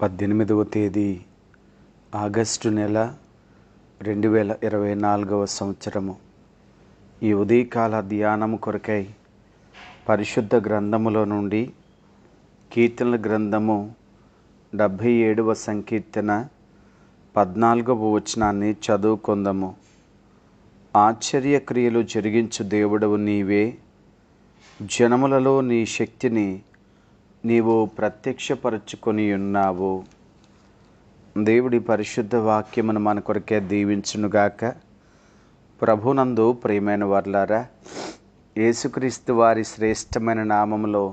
18వ తేదీ ఆగస్టు నెల 2024 సంవత్సరము. ఈ ఉదయకాల ధ్యానము కొరకై పరిశుద్ధ గ్రంథములో నుండి కీర్తనల గ్రంథము 77వ సంకీర్తన 14వ వచనాన్ని చదువుకుందాము. ఆశ్చర్యక్రియలు జరిగించు దేవుడవు నీవే, జనములలో నీ శక్తిని నీవు ప్రత్యక్షపరచుకొని ఉన్నావు. దేవుడి పరిశుద్ధ వాక్యమును మన కొరకే దీవించునుగాక. ప్రభునందు ప్రియమైన వర్లారా, యేసుక్రీస్తు వారి శ్రేష్టమైన నామములో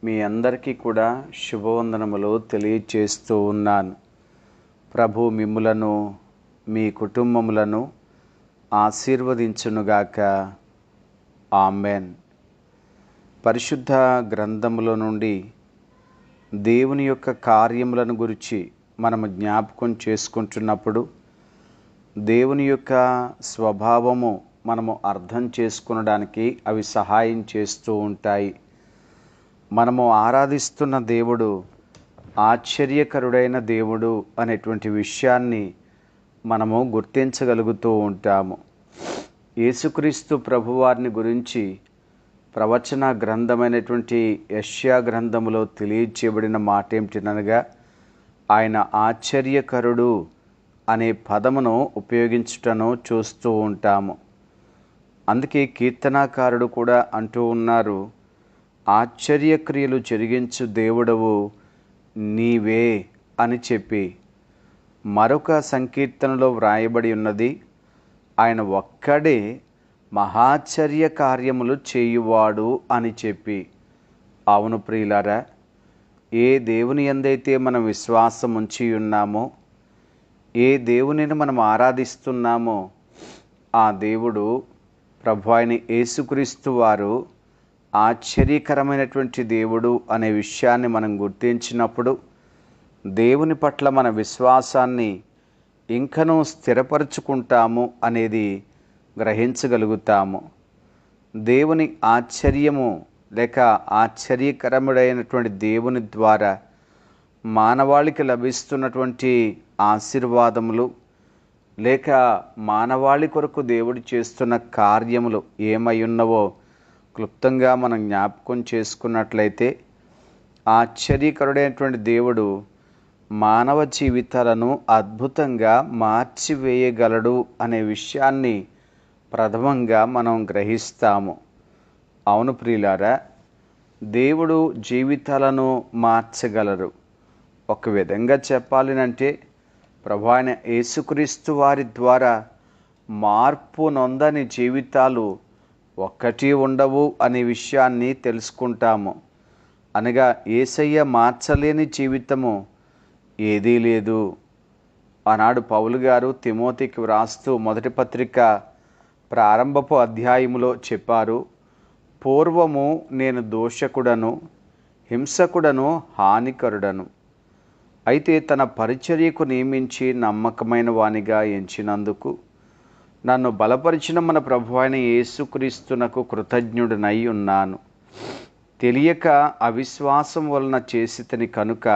మీ అందరికీ కూడా శుభవందనములు తెలియచేస్తూ ఉన్నాను. ప్రభు మిమ్ములను మీ కుటుంబములను ఆశీర్వదించునుగాక. ఆమెన్. పరిశుద్ధ గ్రంథములో నుండి దేవుని యొక్క కార్యములను గురించి మనము జ్ఞాపకం చేసుకుంటున్నప్పుడు దేవుని యొక్క స్వభావము మనము అర్థం చేసుకునడానికి అవి సహాయం చేస్తూ ఉంటాయి. మనము ఆరాధిస్తున్న దేవుడు ఆశ్చర్యకరుడైన దేవుడు అనేటువంటి విషయాన్ని మనము గుర్తించగలుగుతూ ఉంటాము. యేసుక్రీస్తు ప్రభువారిని గురించి ప్రవచన గ్రంథమైనటువంటి యెషయా గ్రంథములో తెలియచేయబడిన మాట ఏమిటనగా, ఆయన ఆశ్చర్యకరుడు అనే పదమును ఉపయోగించుటను చూస్తూ ఉంటాము. అందుకే కీర్తనాకారుడు కూడా అంటూ ఉన్నారు, ఆశ్చర్యక్రియలు జరిగించు దేవుడవు నీవే అని చెప్పి. మరొక సంకీర్తనలో వ్రాయబడి ఉన్నది, ఆయన ఒక్కడే మహాశ్చర్య కార్యములు చేయువాడు అని చెప్పి. అవును ప్రియులారా, ఏ దేవుని యందైతే మనం విశ్వాసం ఉంచి ఉన్నామో, ఏ దేవునిని మనం ఆరాధిస్తున్నామో, ఆ దేవుడు ప్రభు అయిన యేసుక్రీస్తు వారు ఆశ్చర్యకరమైనటువంటి దేవుడు అనే విషయాన్ని మనం గుర్తించినప్పుడు దేవుని పట్ల మన విశ్వాసాన్ని ఇంకనూ స్థిరపరుచుకుంటాము అనేది గ్రహించగలుగుతాము. దేవుని ఆశ్చర్యము లేక ఆశ్చర్యకరముడైనటువంటి దేవుని ద్వారా మానవాళికి లభిస్తున్నటువంటి ఆశీర్వాదములు లేక మానవాళి కొరకు దేవుడు చేస్తున్న కార్యములు ఏమై ఉన్నవో క్లుప్తంగా మనం జ్ఞాపకం చేసుకున్నట్లయితే, ఆశ్చర్యకరుడైనటువంటి దేవుడు మానవ జీవితాలను అద్భుతంగా మార్చివేయగలడు అనే విషయాన్ని ప్రథమంగా మనం గ్రహిస్తాము. అవును ప్రియులారా, దేవుడు జీవితాలను మార్చగలరు. ఒక విధంగా చెప్పాలినంటే ప్రభు అయిన యేసుక్రీస్తు వారి ద్వారా మార్పు నొందని జీవితాలు ఒక్కటి ఉండవు అనే విషయాన్ని తెలుసుకుంటాము. అనగా యేసయ్య మార్చలేని జీవితము ఏదీ లేదు. ఆనాడు పౌలు గారు తిమోతికి వ్రాస్తూ మొదటి పత్రిక ప్రారంభపు అధ్యాయములో చెప్పారు, పూర్వము నేను దోషకుడను, హింసకుడను, హానికరుడను. అయితే తన పరిచర్యకు నియమించి నమ్మకమైన వానిగా ఎంచినందుకు నన్ను బలపరిచిన మన ప్రభు అయిన యేసుక్రీస్తునకు కృతజ్ఞుడనై ఉన్నాను. తెలియక అవిశ్వాసం వలన చేసితని కనుక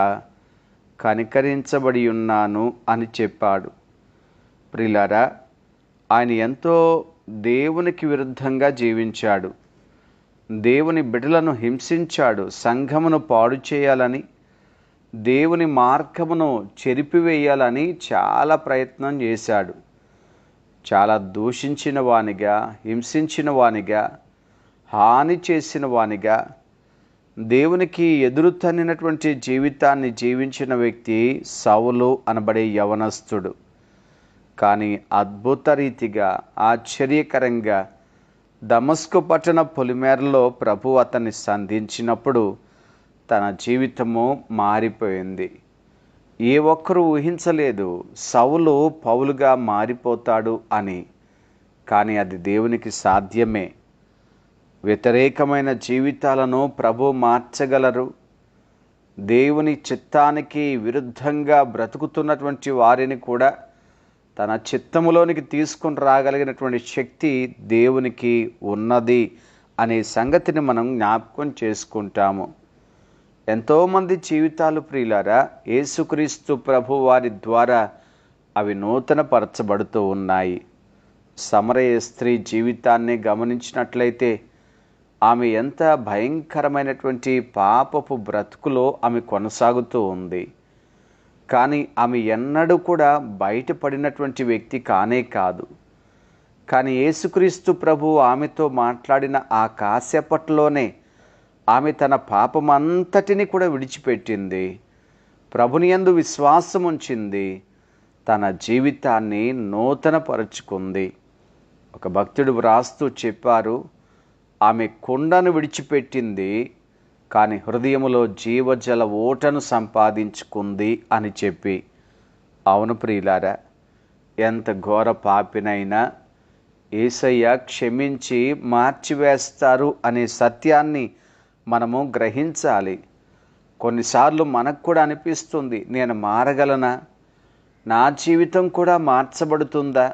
కనికరించబడి ఉన్నాను అని చెప్పాడు. ప్రియులారా, ఆయన ఎంతో దేవునికి విరుద్ధంగా జీవించాడు. దేవుని బిడ్డలను హింసించాడు. సంఘమును పాడు చేయాలని, దేవుని మార్గమును చెరిపివేయాలని చాలా ప్రయత్నం చేశాడు. చాలా దూషించిన వానిగా, హింసించిన వానిగా, హాని చేసిన వానిగా, దేవునికి ఎదురు తన్నినటువంటి జీవితాన్ని జీవించిన వ్యక్తి సౌలు అనబడే యవనస్తుడు. కానీ అద్భుత రీతిగా ఆశ్చర్యకరంగా దమస్కు పట్టణ పొలిమేరలో ప్రభు అతన్ని సంధించినప్పుడు తన జీవితము మారిపోయింది. ఏ ఒక్కరూ ఊహించలేదు సౌలు పౌలుగా మారిపోతాడు అని. కానీ అది దేవునికి సాధ్యమే. వ్యతిరేకమైన జీవితాలను ప్రభు మార్చగలరు. దేవుని చిత్తానికి విరుద్ధంగా బ్రతుకుతున్నటువంటి వారిని కూడా తన చిత్తములోనికి తీసుకుని రాగలిగినటువంటి శక్తి దేవునికి ఉన్నది అనే సంగతిని మనం జ్ఞాపకం చేసుకుంటాము. ఎంతోమంది జీవితాలు ప్రియులారా యేసుక్రీస్తు ప్రభు వారి ద్వారా అవి నూతనపరచబడుతూ ఉన్నాయి. సమరయ స్త్రీ జీవితాన్ని గమనించినట్లయితే ఆమె ఎంత భయంకరమైనటువంటి పాపపు బ్రతుకులో ఆమె కొనసాగుతూ ఉంది. కానీ ఆమె ఎన్నడూ కూడా బయటపడినటువంటి వ్యక్తి కానే కాదు. కానీ యేసుక్రీస్తు ప్రభు ఆమెతో మాట్లాడిన ఆ కాసేపట్లోనే ఆమె తన పాపమంతటిని కూడా విడిచిపెట్టింది. ప్రభుని యందు విశ్వాసం ఉంచింది. తన జీవితాన్ని నూతనపరుచుకుంది. ఒక భక్తుడు వ్రాస్తూ చెప్పారు, ఆమె కుండను విడిచిపెట్టింది కానీ హృదయములో జీవజల ఓటను సంపాదించుకుంది అని చెప్పి. అవును ప్రియులారా, ఎంత ఘోర పాపినైనా యేసయ్య క్షమించి మార్చివేస్తారు అనే సత్యాన్ని మనము గ్రహించాలి. కొన్నిసార్లు మనకు కూడా అనిపిస్తుంది, నేను మారగలనా? నా జీవితం కూడా మార్చబడుతుందా?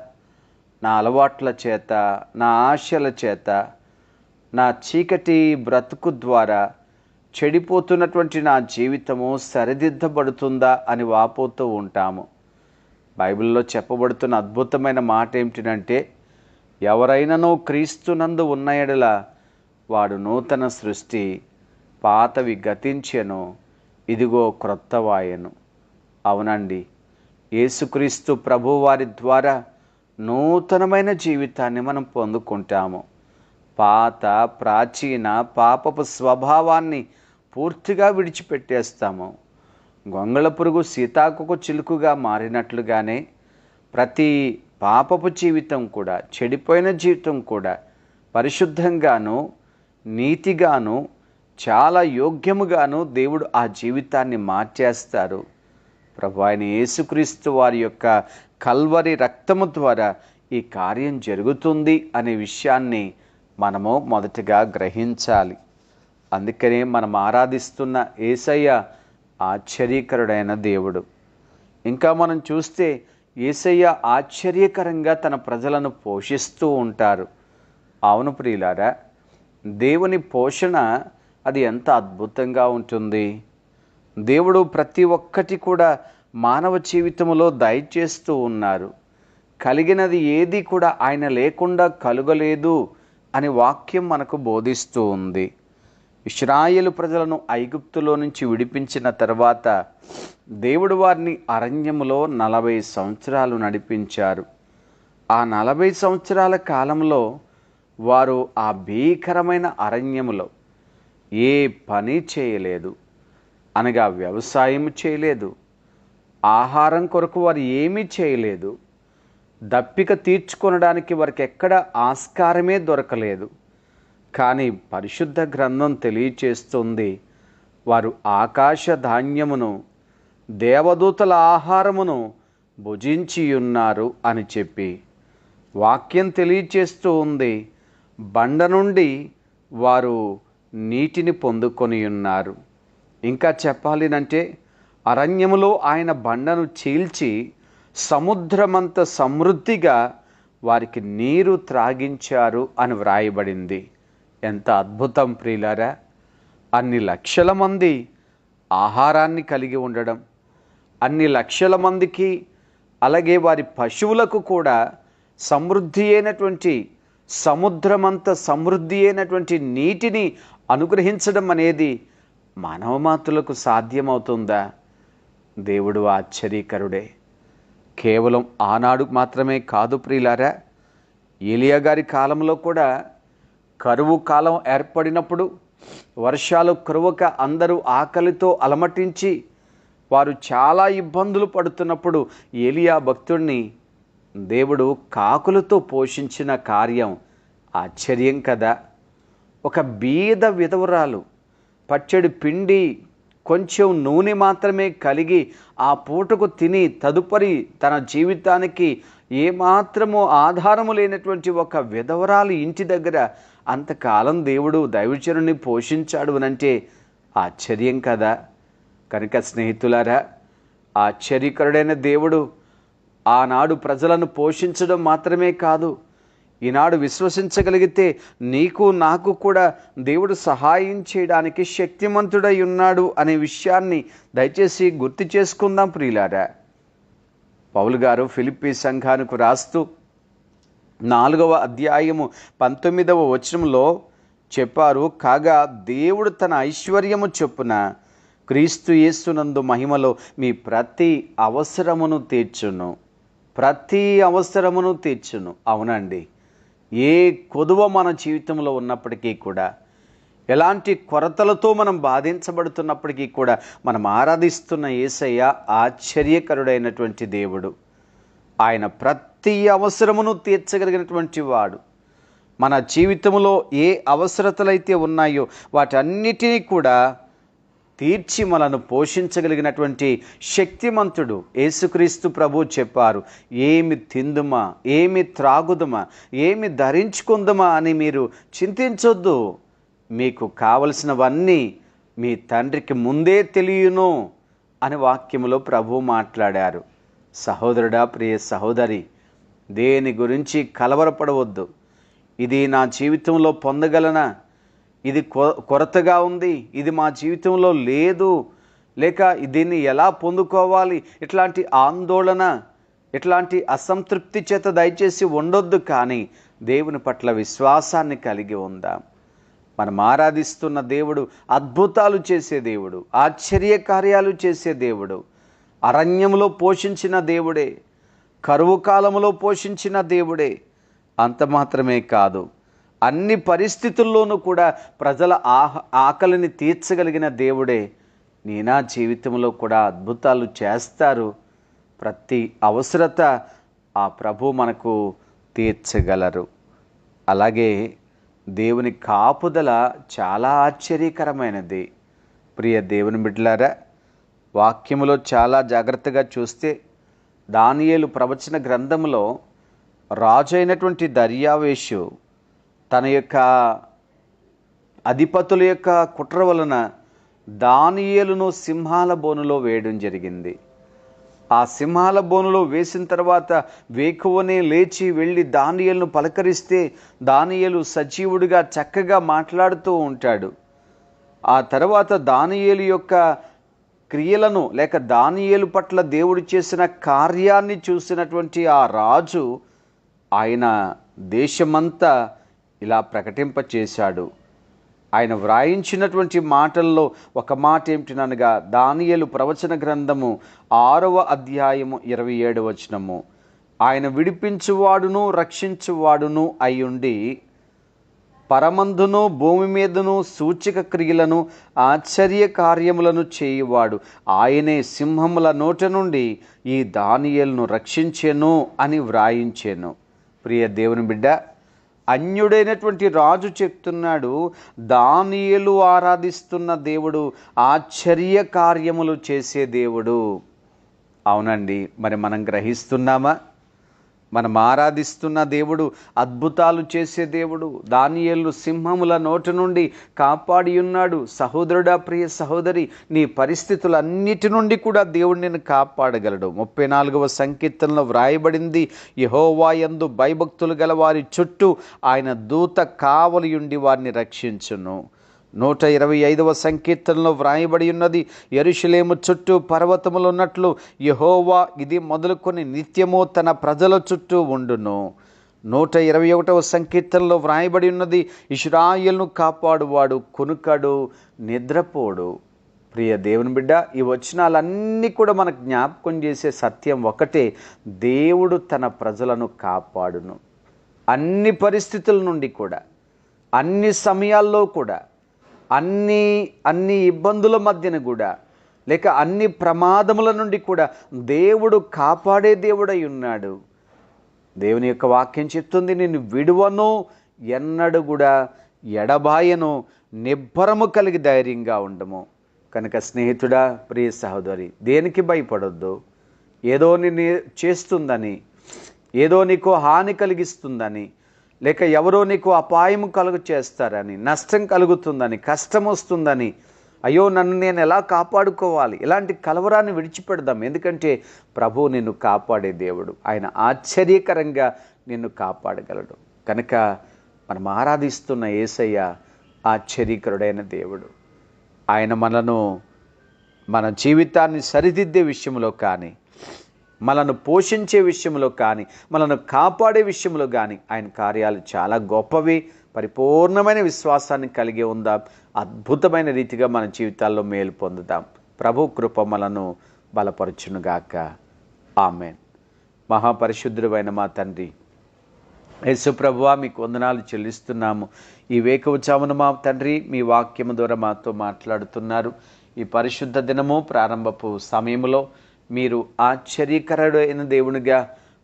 నా అలవాట్ల చేత, నా ఆశల చేత, నా చీకటి బ్రతుకు ద్వారా చెడిపోతున్నటువంటి నా జీవితము సరిదిద్దబడుతుందా అని వాపోతూ ఉంటాము. బైబిల్లో చెప్పబడుతున్న అద్భుతమైన మాట ఏమిటంటే, ఎవరైనానో క్రీస్తునందు ఉన్న యెడల వాడు నూతన సృష్టి, పాతవి గతించెను, ఇదిగో క్రొత్తవాయెను. అవునండి, యేసుక్రీస్తు ప్రభువారి ద్వారా నూతనమైన జీవితాన్ని మనం పొందుకుంటాము. పాత ప్రాచీన పాపపు స్వభావాన్ని పూర్తిగా విడిచిపెట్టేస్తాము. గొంగళ పురుగు సీతాకుకు చిలుకుగా మారినట్లుగానే ప్రతి పాపపు జీవితం కూడా, చెడిపోయిన జీవితం కూడా పరిశుద్ధంగాను, నీతిగాను, చాలా యోగ్యముగాను దేవుడు ఆ జీవితాన్ని మార్చేస్తారు. ప్రభు అయిన యేసుక్రీస్తు వారి యొక్క కల్వరి రక్తము ద్వారా ఈ కార్యం జరుగుతుంది అనే విషయాన్ని మనము మొదటగా గ్రహించాలి. అందుకనే మనం ఆరాధిస్తున్న యేసయ్య ఆశ్చర్యకరుడైన దేవుడు. ఇంకా మనం చూస్తే యేసయ్య ఆశ్చర్యకరంగా తన ప్రజలను పోషిస్తూ ఉంటారు. అవును ప్రియులారా, దేవుని పోషణ అది ఎంత అద్భుతంగా ఉంటుంది. దేవుడు ప్రతి ఒక్కటి కూడా మానవ జీవితంలో దయచేస్తూ ఉన్నారు. కలిగినది ఏది కూడా ఆయన లేకుండా కలుగలేదు అని వాక్యం మనకు బోధిస్తూ ఉంది. ఇశ్రాయేలు ప్రజలను ఐగుప్తులో నుంచి విడిపించిన తర్వాత దేవుడు వారిని అరణ్యములో 40 సంవత్సరాలు నడిపించారు. ఆ 40 సంవత్సరాల కాలంలో వారు ఆ భీకరమైన అరణ్యములో ఏ పని చేయలేదు, అనగా వ్యవసాయం చేయలేదు, ఆహారం కొరకు వారు ఏమీ చేయలేదు, దప్పిక తీర్చుకొనడానికి వారికి ఎక్కడ ఆస్కారమే దొరకలేదు. కానీ పరిశుద్ధ గ్రంథం తెలియచేస్తుంది, వారు ఆకాశ ధాన్యమును, దేవదూతల ఆహారమును భుజించి ఉన్నారు అని చెప్పి వాక్యం తెలియచేస్తూ ఉంది. బండ నుండి వారు నీటిని పొందుకొని ఉన్నారు. ఇంకా చెప్పాలినంటే అరణ్యములో ఆయన బండను చీల్చి సముద్రమంత సమృద్ధిగా వారికి నీరు త్రాగించారు అని వ్రాయబడింది. ఎంత అద్భుతం ప్రియులారా! అన్ని లక్షల మంది ఆహారాన్ని కలిగి ఉండడం, అన్ని లక్షల మందికి అలాగే వారి పశువులకు కూడా సమృద్ధి అయినటువంటి, సముద్రమంత సమృద్ధి అయినటువంటి నీటిని అనుగ్రహించడం అనేది మానవ మాతులకు సాధ్యమవుతుందా? దేవుడు ఆశ్చర్యకరుడే. కేవలం ఆనాడు మాత్రమే కాదు ప్రియులారా, ఏలియా గారి కాలంలో కూడా కరువు కాలం ఏర్పడినప్పుడు, వర్షాలు కురవక అందరూ ఆకలితో అలమటించి వారు చాలా ఇబ్బందులు పడుతున్నప్పుడు ఏలియా భక్తుడిని దేవుడు కాకులతో పోషించిన కార్యం ఆశ్చర్యం కదా. ఒక బీద విధవరాలు పచ్చడి పిండి కొంచెం నూనె మాత్రమే కలిగి ఆ పూటకు తిని తదుపరి తన జీవితానికి ఏమాత్రమో ఆధారము లేనటువంటి ఒక విధవరాలు ఇంటి దగ్గర అంతకాలం దేవుడు దైవజనుని పోషించాడు అనంటే ఆశ్చర్యం కదా. కనుక స్నేహితులారా, ఆశ్చర్యకరుడైన దేవుడు ఆనాడు ప్రజలను పోషించడం మాత్రమే కాదు, ఈనాడు విశ్వసించగలిగితే నీకు నాకు కూడా దేవుడు సహాయం చేయడానికి శక్తిమంతుడై ఉన్నాడు అనే విషయాన్ని దయచేసి గుర్తు చేసుకుందాం ప్రియులారా. పౌలు గారు ఫిలిప్పీ సంఘానికి రాస్తూ 4వ అధ్యాయము 19వ వచనంలో చెప్పారు, కాగా దేవుడు తన ఐశ్వర్యము చొప్పున క్రీస్తు యేసునందు మహిమలో మీ ప్రతి అవసరమును తీర్చును. ప్రతి అవసరమును తీర్చును. అవునండి, ఏ కొదువ మన జీవితంలో ఉన్నప్పటికీ కూడా, ఎలాంటి కొరతలతో మనం బాధించబడుతున్నప్పటికీ కూడా మనం ఆరాధిస్తున్న యేసయ్య ఆశ్చర్యకరుడైనటువంటి దేవుడు. ఆయన ప్రతి అవసరమును తీర్చగలిగినటువంటి వాడు. మన జీవితంలో ఏ అవసరతలైతే ఉన్నాయో వాటన్నిటినీ కూడా తీర్చి మనను పోషించగలిగినటువంటి శక్తిమంతుడు యేసుక్రీస్తు ప్రభు చెప్పారు, ఏమి తిందుమా, ఏమి త్రాగుదుమా, ఏమి ధరించుకుందుమా అని మీరు చింతించొద్దు. మీకు కావలసినవన్నీ మీ తండ్రికి ముందే తెలియను అని వాక్యములో ప్రభు మాట్లాడారు. సహోదరుడా, ప్రియ సహోదరి, దేని గురించి కలవరపడవద్దు. ఇది నా జీవితంలో పొందగలనా, ఇది కొరతగా ఉంది, ఇది మా జీవితంలో లేదు, లేక దీన్ని ఎలా పొందుకోవాలి, ఇట్లాంటి ఆందోళన, ఇట్లాంటి అసంతృప్తి చేత దయచేసి ఉండొద్దు. కానీ దేవుని పట్ల విశ్వాసాన్ని కలిగి ఉందాం. మనం ఆరాధిస్తున్న దేవుడు అద్భుతాలు చేసే దేవుడు, ఆశ్చర్య కార్యాలు చేసే దేవుడు. అరణ్యంలో పోషించిన దేవుడే, కరువు కాలంలో పోషించిన దేవుడే. అంత మాత్రమే కాదు, అన్ని పరిస్థితుల్లోనూ కూడా ప్రజల ఆకలిని తీర్చగలిగిన దేవుడే నా జీవితంలో కూడా అద్భుతాలు చేస్తారు. ప్రతి అవసరత ఆ ప్రభు మనకు తీర్చగలరు. అలాగే దేవుని కాపుదల చాలా ఆశ్చర్యకరమైనది. ప్రియ దేవుని బిడ్డలారా, వాక్యములో చాలా జాగ్రత్తగా చూస్తే దానియేలు ప్రవచన గ్రంథంలో రాజు అయినటువంటి దర్యావేషు తన యొక్క అధిపతుల యొక్క కుట్ర వలన దానియేలును సింహాల బోనులో వేయడం జరిగింది. ఆ సింహాల బోనులో వేసిన తర్వాత వేకువనే లేచి వెళ్ళి దానియేలును పలకరిస్తే దానియేలు సజీవుడిగా చక్కగా మాట్లాడుతూ ఉంటాడు. ఆ తర్వాత దానియేలు యొక్క క్రియలను లేక దానియేలు పట్ల దేవుడు చేసిన కార్యాన్ని చూసినటువంటి ఆ రాజు ఆయన దేశమంతా ఇలా ప్రకటింపచేశాడు. ఆయన వ్రాయించినటువంటి మాటల్లో ఒక మాట ఏమిటినగా దానియేలు ప్రవచన గ్రంథము 6వ అధ్యాయము 27వ వచనము, ఆయన విడిపించువాడును రక్షించువాడును అయ్యుండి పరమందును భూమి మీదను సూచక క్రియలను ఆశ్చర్య కార్యములను చేయువాడు ఆయనే సింహముల నోట నుండి ఈ దానియేలును రక్షించెను అని వ్రాయించెను. ప్రియ దేవుని బిడ్డ, అన్యుడైనటువంటి రాజు చెప్తున్నాడు, దానియేలు ఆరాధిస్తున్న దేవుడు ఆశ్చర్య కార్యములు చేసే దేవుడు. అవునండి, మరి మనం గ్రహిస్తున్నామా? మనం ఆరాధిస్తున్న దేవుడు అద్భుతాలు చేసే దేవుడు. దానియేలును సింహముల నోటి నుండి కాపాడి ఉన్నాడు. సహోదరుడా, ప్రియ సహోదరి, నీ పరిస్థితులన్నిటి నుండి కూడా దేవుడు నిన్ను కాపాడగలడు. 34వ సంకీర్తనలో వ్రాయబడింది, యెహోవా యందు భయభక్తులు గల వారి చుట్టూ ఆయన దూత కావలియుండి వారిని రక్షించును. 125వ సంకీర్తనలో వ్రాయబడి ఉన్నది, యెరూషలేము చుట్టూ పర్వతములు ఉన్నట్లు యెహోవా ఇది మొదలుకొని నిత్యము తన ప్రజల చుట్టూ ఉండును. 121వ సంకీర్తనలో వ్రాయబడి ఉన్నది, ఇశ్రాయేలును కాపాడువాడు కునుకడు నిద్రపోడు. ప్రియ దేవుని బిడ్డ, ఈ వచనాలన్నీ కూడా మనకు జ్ఞాపకం చేసే సత్యం ఒకటే, దేవుడు తన ప్రజలను కాపాడును. అన్ని పరిస్థితుల నుండి కూడా, అన్ని సమయాల్లో కూడా, అన్ని ఇబ్బందుల మధ్యన కూడా, లేక అన్ని ప్రమాదముల నుండి కూడా దేవుడు కాపాడే దేవుడై ఉన్నాడు. దేవుని యొక్క వాక్యం చెప్తుంది, నిన్ను విడువను, ఎన్నడూ కూడా ఎడబాయను, నిబ్బరము కలిగి ధైర్యంగా ఉండము. కనుక స్నేహితుడా, ప్రియ సహోదరి, దేనికి భయపడొద్దు. ఏదో నిన్ను చేస్తుందని, ఏదో నీకు హాని కలిగిస్తుందని, లేక ఎవరో నీకు అపాయము కలుగు చేస్తారని, నష్టం కలుగుతుందని, కష్టం వస్తుందని, అయ్యో నన్ను నేను ఎలా కాపాడుకోవాలి, ఇలాంటి కలవరాన్ని విడిచిపెడదాం. ఎందుకంటే ప్రభు నిన్ను కాపాడే దేవుడు. ఆయన ఆశ్చర్యకరంగా నిన్ను కాపాడగలడు. కనుక మనం ఆరాధిస్తున్న యేసయ్య ఆశ్చర్యకరుడైన దేవుడు. ఆయన మన జీవితాన్ని సరిదిద్దే విషయంలో కానీ, మనను పోషించే విషయంలో కానీ, మనను కాపాడే విషయంలో కానీ ఆయన కార్యాలు చాలా గొప్పవి. పరిపూర్ణమైన విశ్వాసాన్ని కలిగి ఉందాం. అద్భుతమైన రీతిగా మన జీవితాల్లో మేలు పొందుదాం. ప్రభు కృప మనను బలపరచునుగాక. ఆమేన్. మహాపరిశుద్ధుడైన మా తండ్రి యేసు ప్రభువా, మీకు వందనాలు చెల్లిస్తున్నాము. ఈ వేకువజామున మా తండ్రి మీ వాక్యము ద్వారా మాతో మాట్లాడుతున్నారు. ఈ పరిశుద్ధ దినము ప్రారంభపు సమయంలో మీరు ఆశ్చర్యకరుడైన దేవునిగా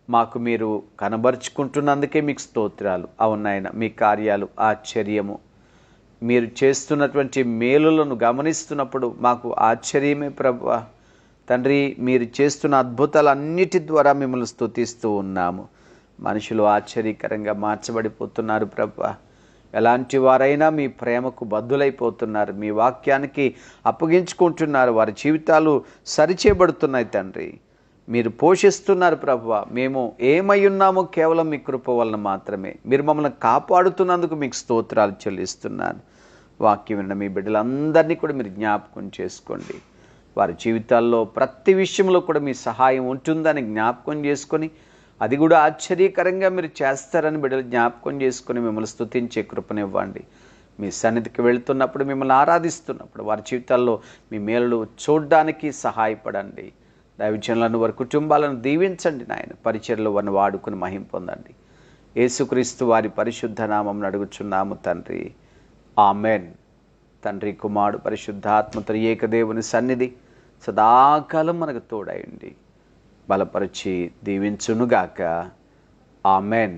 మాకు మీరు కనబరుచుకుంటున్నందుకే మీకు స్తోత్రాలు. అవునాయన, మీ కార్యాలు ఆశ్చర్యము. మీరు చేస్తున్నటువంటి మేలులను గమనిస్తున్నప్పుడు మాకు ఆశ్చర్యమే ప్రభువా. తండ్రి, మీరు చేస్తున్న అద్భుతాలన్నిటి ద్వారా మిమ్మల్ని స్తుతిస్తూ ఉన్నాము. మనుషులు ఆశ్చర్యకరంగా మార్చబడిపోతున్నారు ప్రభువా. ఎలాంటి వారైనా మీ ప్రేమకు బద్దులైపోతున్నారు, మీ వాక్యానికి అప్పగించుకుంటున్నారు. వారి జీవితాలు సరిచేయబడుతున్నాయి తండ్రి. మీరు పోషిస్తున్నారు ప్రభువా. మేము ఏమై ఉన్నామో కేవలం మీ కృప వలన మాత్రమే. మీరు మమ్మల్ని కాపాడుతున్నందుకు మీకు స్తోత్రాలు చెల్లిస్తున్నాను. వాక్యం విన్న మీ బిడ్డలందరినీ కూడా మీరు జ్ఞాపకం చేసుకోండి. వారి జీవితాల్లో ప్రతి విషయంలో కూడా మీ సహాయం ఉంటుందని జ్ఞాపకం చేసుకొని, అది కూడా ఆశ్చర్యకరంగా మీరు చేస్తారని బిడ్డలు జ్ఞాపకం చేసుకొని మిమ్మల్ని స్తుతించే కృపనివ్వండి. మీ సన్నిధికి వెళుతున్నప్పుడు, మిమ్మల్ని ఆరాధిస్తున్నప్పుడు వారి జీవితాల్లో మీ మేలు చూడడానికి సహాయపడండి. దైవజనులను, వారి కుటుంబాలను దీవించండి నాయన. పరిచర్యలో వారిని వాడుకుని మహిమ పొందండి. యేసుక్రీస్తు వారి పరిశుద్ధ నామం అడుగుచున్నాము తండ్రి. ఆమెన్. తండ్రి, కుమారుడు, పరిశుద్ధాత్మతో ఏకదేవుని సన్నిధి సదాకాలం మనకు తోడైండి, బలపరిచి దీవించునుగాక. ఆమెన్.